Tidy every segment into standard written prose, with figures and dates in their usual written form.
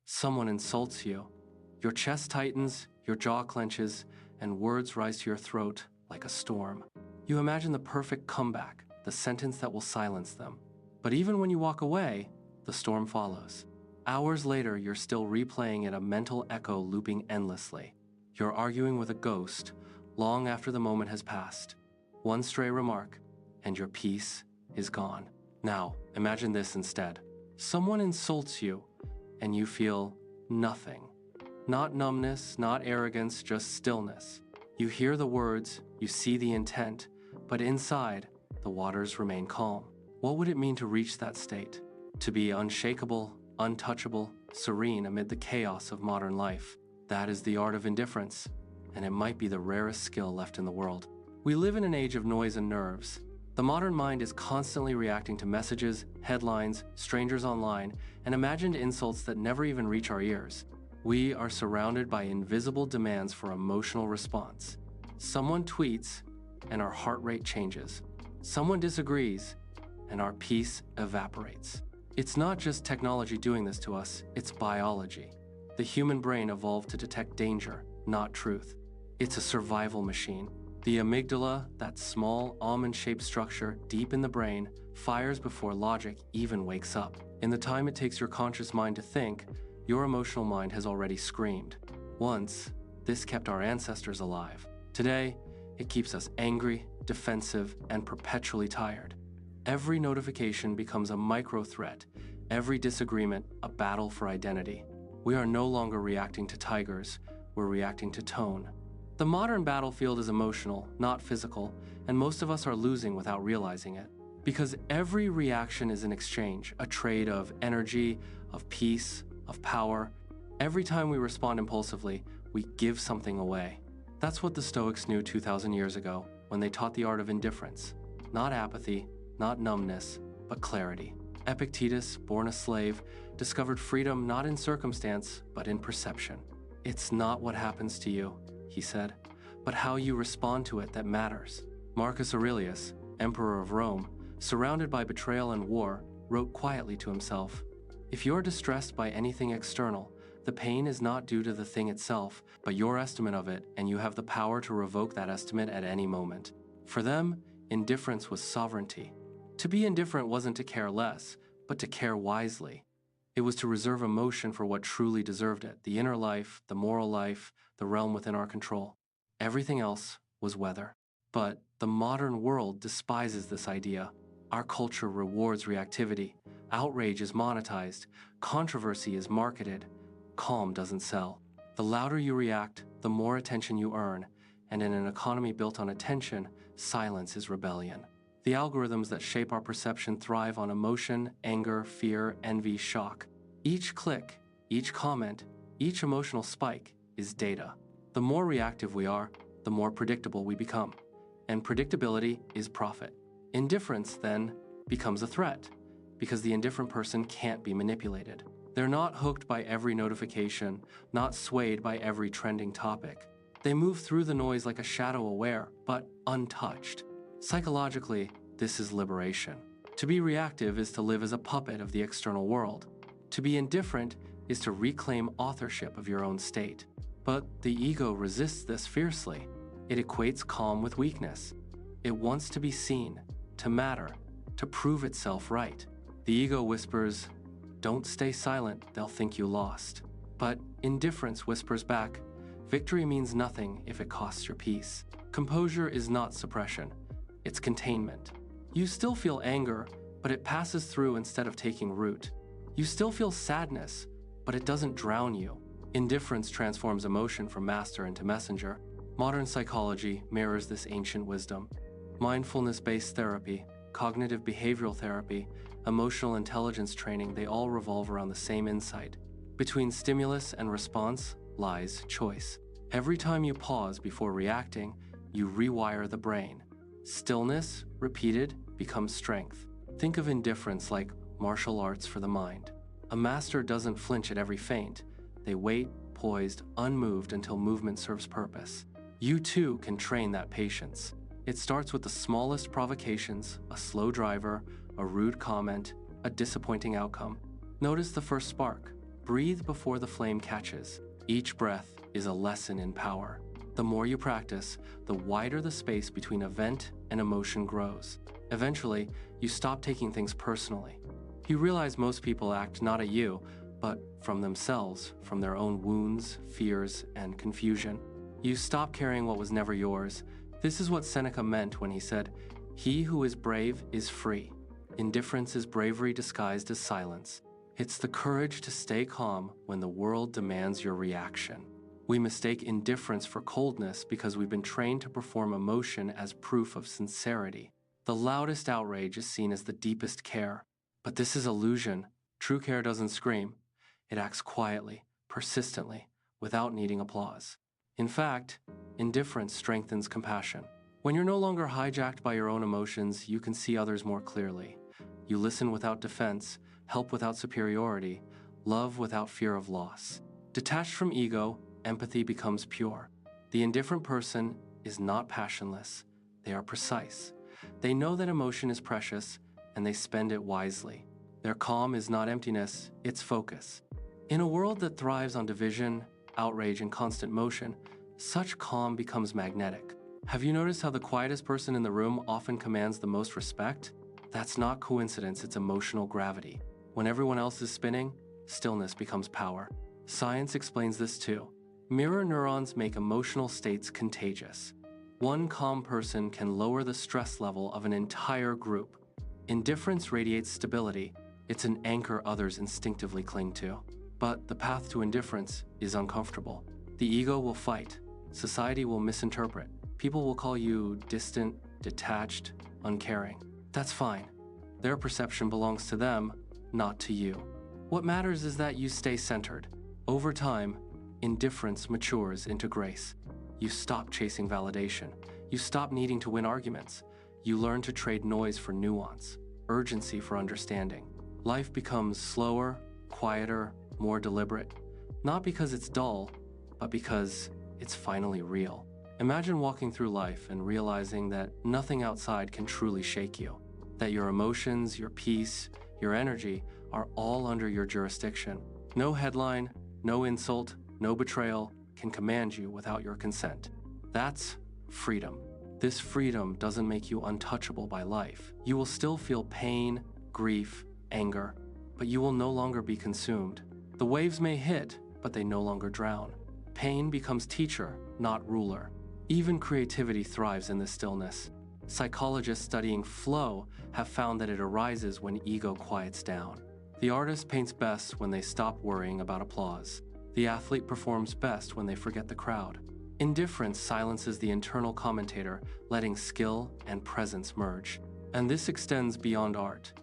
Someone insults you. Your chest tightens, your jaw clenches, and words rise to your throat like a storm. You imagine the perfect comeback, the sentence that will silence them. But even when you walk away, the storm follows. Hours later, you're still replaying it, a mental echo looping endlessly. You're arguing with a ghost long after the moment has passed. One stray remark, and your peace is gone. Now, imagine this instead. Someone insults you, and you feel nothing. Not numbness, not arrogance, just stillness. You hear the words, you see the intent, but inside, the waters remain calm. What would it mean to reach that state? To be unshakable, untouchable, serene amid the chaos of modern life. That is the art of indifference, and it might be the rarest skill left in the world. We live in an age of noise and nerves. The modern mind is constantly reacting to messages, headlines, strangers online, and imagined insults that never even reach our ears. We are surrounded by invisible demands for emotional response. Someone tweets, and our heart rate changes. Someone disagrees, and our peace evaporates. It's not just technology doing this to us, it's biology. The human brain evolved to detect danger, not truth. It's a survival machine. The amygdala, that small, almond-shaped structure deep in the brain, fires before logic even wakes up. In the time it takes your conscious mind to think, your emotional mind has already screamed. Once, this kept our ancestors alive. Today, it keeps us angry, defensive, and perpetually tired. Every notification becomes a micro-threat, every disagreement a battle for identity. We are no longer reacting to tigers, we're reacting to tone. The modern battlefield is emotional, not physical, and most of us are losing without realizing it. Because every reaction is an exchange, a trade of energy, of peace, of power. Every time we respond impulsively, we give something away. That's what the Stoics knew 2,000 years ago when they taught the art of indifference. Not apathy, not numbness, but clarity. Epictetus, born a slave, discovered freedom not in circumstance, but in perception. It's not what happens to you, he said, but how you respond to it that matters. Marcus Aurelius, emperor of Rome, surrounded by betrayal and war, wrote quietly to himself, "If you're distressed by anything external, the pain is not due to the thing itself, but your estimate of it, and you have the power to revoke that estimate at any moment." For them, indifference was sovereignty. To be indifferent wasn't to care less, but to care wisely. It was to reserve emotion for what truly deserved it, the inner life, the moral life, the realm within our control. Everything else was weather. But the modern world despises this idea. Our culture rewards reactivity. Outrage is monetized. Controversy is marketed. Calm doesn't sell. The louder you react, the more attention you earn. And in an economy built on attention, silence is rebellion. The algorithms that shape our perception thrive on emotion, anger, fear, envy, shock. Each click, each comment, each emotional spike is data. The more reactive we are, the more predictable we become. And predictability is profit. Indifference, then, becomes a threat, because the indifferent person can't be manipulated. They're not hooked by every notification, not swayed by every trending topic. They move through the noise like a shadow aware, but untouched. Psychologically, this is liberation. To be reactive is to live as a puppet of the external world. To be indifferent is to reclaim authorship of your own state. But the ego resists this fiercely. It equates calm with weakness. It wants to be seen, to matter, to prove itself right. The ego whispers, "Don't stay silent, they'll think you lost." But indifference whispers back, "Victory means nothing if it costs your peace." Composure is not suppression. It's containment. You still feel anger, but it passes through instead of taking root. You still feel sadness, but it doesn't drown you. Indifference transforms emotion from master into messenger. Modern psychology mirrors this ancient wisdom. Mindfulness-based therapy, cognitive behavioral therapy, emotional intelligence training, they all revolve around the same insight. Between stimulus and response lies choice. Every time you pause before reacting, you rewire the brain. Stillness, repeated, becomes strength. Think of indifference like martial arts for the mind. A master doesn't flinch at every feint. They wait, poised, unmoved until movement serves purpose. You too can train that patience. It starts with the smallest provocations, a slow driver, a rude comment, a disappointing outcome. Notice the first spark. Breathe before the flame catches. Each breath is a lesson in power. The more you practice, the wider the space between event and emotion grows. Eventually, you stop taking things personally. You realize most people act not at you, but from themselves, from their own wounds, fears, and confusion. You stop carrying what was never yours. This is what Seneca meant when he said, "He who is brave is free." Indifference is bravery disguised as silence. It's the courage to stay calm when the world demands your reaction. We mistake indifference for coldness because we've been trained to perform emotion as proof of sincerity. The loudest outrage is seen as the deepest care. But this is illusion. True care doesn't scream. It acts quietly, persistently, without needing applause. In fact, indifference strengthens compassion. When you're no longer hijacked by your own emotions, you can see others more clearly. You listen without defense, help without superiority, love without fear of loss. Detached from ego, empathy becomes pure. The indifferent person is not passionless. They are precise. They know that emotion is precious, and they spend it wisely. Their calm is not emptiness, it's focus. In a world that thrives on division, outrage, and constant motion, such calm becomes magnetic. Have you noticed how the quietest person in the room often commands the most respect? That's not coincidence, it's emotional gravity. When everyone else is spinning, stillness becomes power. Science explains this too. Mirror neurons make emotional states contagious. One calm person can lower the stress level of an entire group. Indifference radiates stability. It's an anchor others instinctively cling to. But the path to indifference is uncomfortable. The ego will fight. Society will misinterpret. People will call you distant, detached, uncaring. That's fine. Their perception belongs to them, not to you. What matters is that you stay centered. Over time, indifference matures into grace. You stop chasing validation. You stop needing to win arguments. You learn to trade noise for nuance, urgency for understanding. Life becomes slower, quieter, more deliberate. Not because it's dull, but because it's finally real. Imagine walking through life and realizing that nothing outside can truly shake you. That your emotions, your peace, your energy are all under your jurisdiction. No headline, no insult, no betrayal can command you without your consent. That's freedom. This freedom doesn't make you untouchable by life. You will still feel pain, grief, anger, but you will no longer be consumed. The waves may hit, but they no longer drown. Pain becomes teacher, not ruler. Even creativity thrives in this stillness. Psychologists studying flow have found that it arises when ego quiets down. The artist paints best when they stop worrying about applause. The athlete performs best when they forget the crowd. Indifference silences the internal commentator, letting skill and presence merge. And this extends beyond art.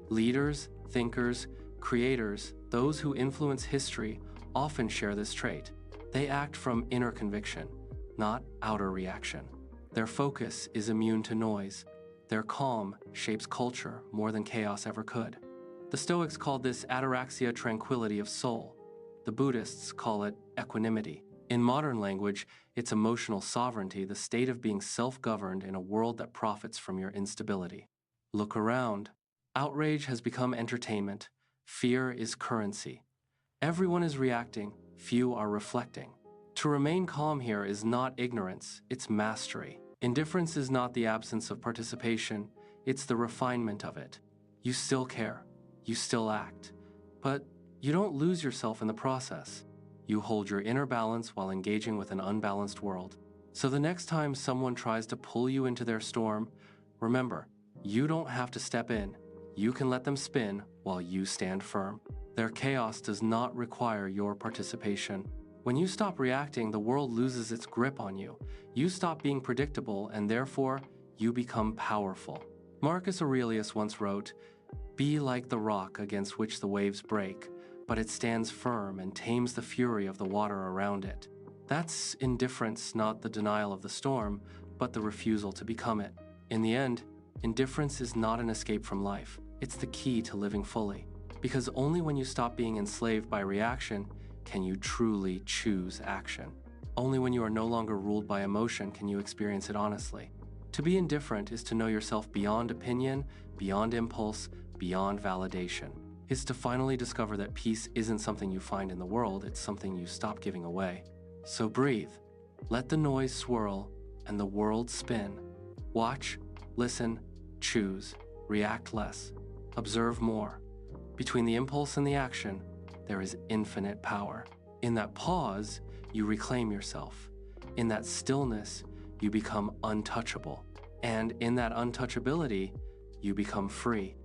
Leaders, thinkers, creators, those who influence history often share this trait. They act from inner conviction, not outer reaction. Their focus is immune to noise. Their calm shapes culture more than chaos ever could. The Stoics called this ataraxia, tranquility of soul. The Buddhists call it equanimity. In modern language, it's emotional sovereignty, the state of being self-governed in a world that profits from your instability. Look around. Outrage has become entertainment. Fear is currency. Everyone is reacting, few are reflecting. To remain calm here is not ignorance, it's mastery. Indifference is not the absence of participation, it's the refinement of it. You still care, you still act, but you don't lose yourself in the process. You hold your inner balance while engaging with an unbalanced world. So the next time someone tries to pull you into their storm, remember, you don't have to step in. You can let them spin while you stand firm. Their chaos does not require your participation. When you stop reacting, the world loses its grip on you. You stop being predictable, and therefore, you become powerful. Marcus Aurelius once wrote, "Be like the rock against which the waves break, but it stands firm and tames the fury of the water around it." That's indifference, not the denial of the storm, but the refusal to become it. In the end, indifference is not an escape from life. It's the key to living fully. Because only when you stop being enslaved by reaction can you truly choose action. Only when you are no longer ruled by emotion can you experience it honestly. To be indifferent is to know yourself beyond opinion, beyond impulse, beyond validation. is to finally discover that peace isn't something you find in the world, it's something you stop giving away. So breathe, let the noise swirl and the world spin. Watch, listen, choose, react less, observe more. Between the impulse and the action, there is infinite power. In that pause, you reclaim yourself. In that stillness, you become untouchable. And in that untouchability, you become free.